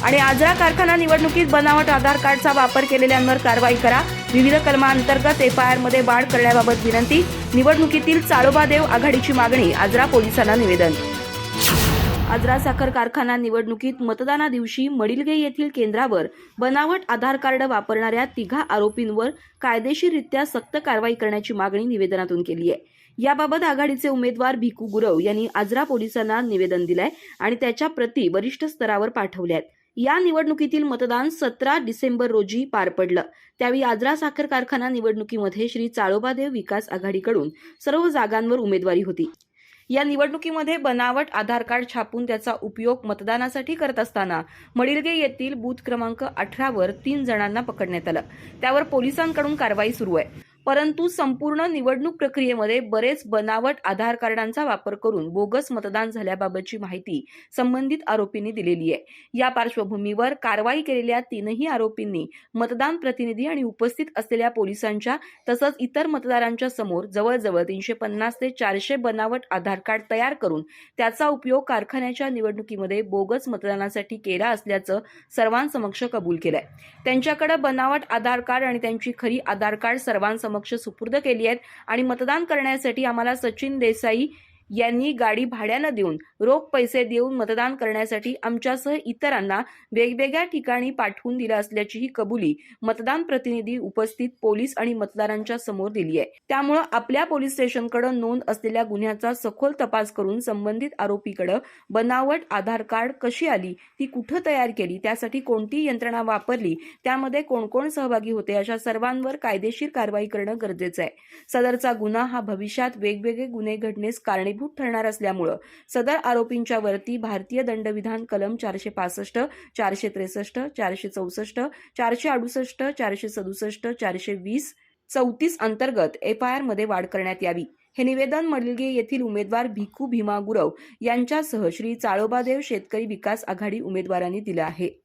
आणि आजरा कारखाना निवडणुकीत बनावट आधार कार्डचा वापर केलेल्यांवर कारवाई करा. विविध कलमांतर्गत एफआयआर मध्ये वाढ करण्याबाबत विनंती. निवडणुकीतील चाळोबादेव आघाडीची मागणी. आजरा पोलिसांना निवेदन. आजरा साखर कारखाना निवडणुकीत मतदाना दिवशी मडिलगे येथील केंद्रावर बनावट आधार कार्ड वापरणाऱ्या तिघा आरोपींवर कायदेशीररित्या सक्त कारवाई करण्याची मागणी निवेदनातून केली आहे. याबाबत आघाडीचे उमेदवार भिकू गुरव यांनी आजरा पोलिसांना निवेदन दिलंय आणि त्याच्या प्रती वरिष्ठ स्तरावर पाठवल्या आहेत. या निवडणुकीतील मतदान 17 डिसेंबर रोजी पार पडलं. त्यावेळी आजरा साखर कारखाना निवडणुकीमध्ये श्री चाळोबादेव विकास आघाडीकडून सर्व जागांवर उमेदवारी होती. या निवडणुकीमध्ये बनावट आधार कार्ड छापून त्याचा उपयोग मतदानासाठी करत असताना मडिलगे येथील बूथ क्रमांक 18 वर 3 जणांना पकडण्यात आलं. त्यावर पोलिसांकडून कारवाई सुरू आहे. परंतु संपूर्ण निवडणूक प्रक्रियेमध्ये बरेच बनावट आधार कार्डांचा वापर करून बोगस मतदान झाल्याबाबतची माहिती संबंधित आरोपींनी दिलेली आहे. या पार्श्वभूमीवर कारवाई केलेल्या तीनही आरोपींनी मतदान प्रतिनिधी आणि उपस्थित असलेल्या पोलिसांच्या तसंच इतर मतदारांच्या समोर जवळजवळ 350 ते 400 बनावट आधार कार्ड तयार करून त्याचा उपयोग कारखान्याच्या निवडणुकीमध्ये बोगस मतदानासाठी केला असल्याचं सर्वांसमक्ष कबूल केलंय. त्यांच्याकडे बनावट आधार कार्ड आणि त्यांची खरी आधार कार्ड सर्वांसमक्ष सुपूर्द केली आहेत आणि मतदान करण्यासाठी आम्हाला सचिन देसाई यांनी गाडी भाड्यानं देऊन रोख पैसे देऊन मतदान करण्यासाठी आमच्यासह इतरांना वेगवेगळ्या ठिकाणी पाठवून दिलं असल्याचीही कबुली मतदान प्रतिनिधी उपस्थित पोलीस आणि मतदारांच्या समोर दिली आहे. त्यामुळे आपल्या पोलीस स्टेशनकडे नोंद असलेल्या गुन्ह्याचा सखोल तपास करून संबंधित आरोपीकडे बनावट आधार कार्ड कशी आली, ती कुठं तयार केली, त्यासाठी कोणती यंत्रणा वापरली, त्यामध्ये कोण कोण सहभागी होते, अशा सर्वांवर कायदेशीर कारवाई करणं गरजेचं आहे. सदरचा गुन्हा हा भविष्यात वेगवेगळे गुन्हे घडण्यास कारणीभूत ठरणार असल्यामुळे सदर आरोपींच्या वरती भारतीय दंडविधान कलम 465, 463, 464, 468, 467, 420, 34 अंतर्गत एफआयआर मध्ये वाढ करण्यात यावी. हे निवेदन मडिलगे येथील उमेदवार भिकू भीमा गुरव यांच्यासह श्री चाळोबादेव शेतकरी विकास आघाडी उमेदवारांनी दिलं आहे.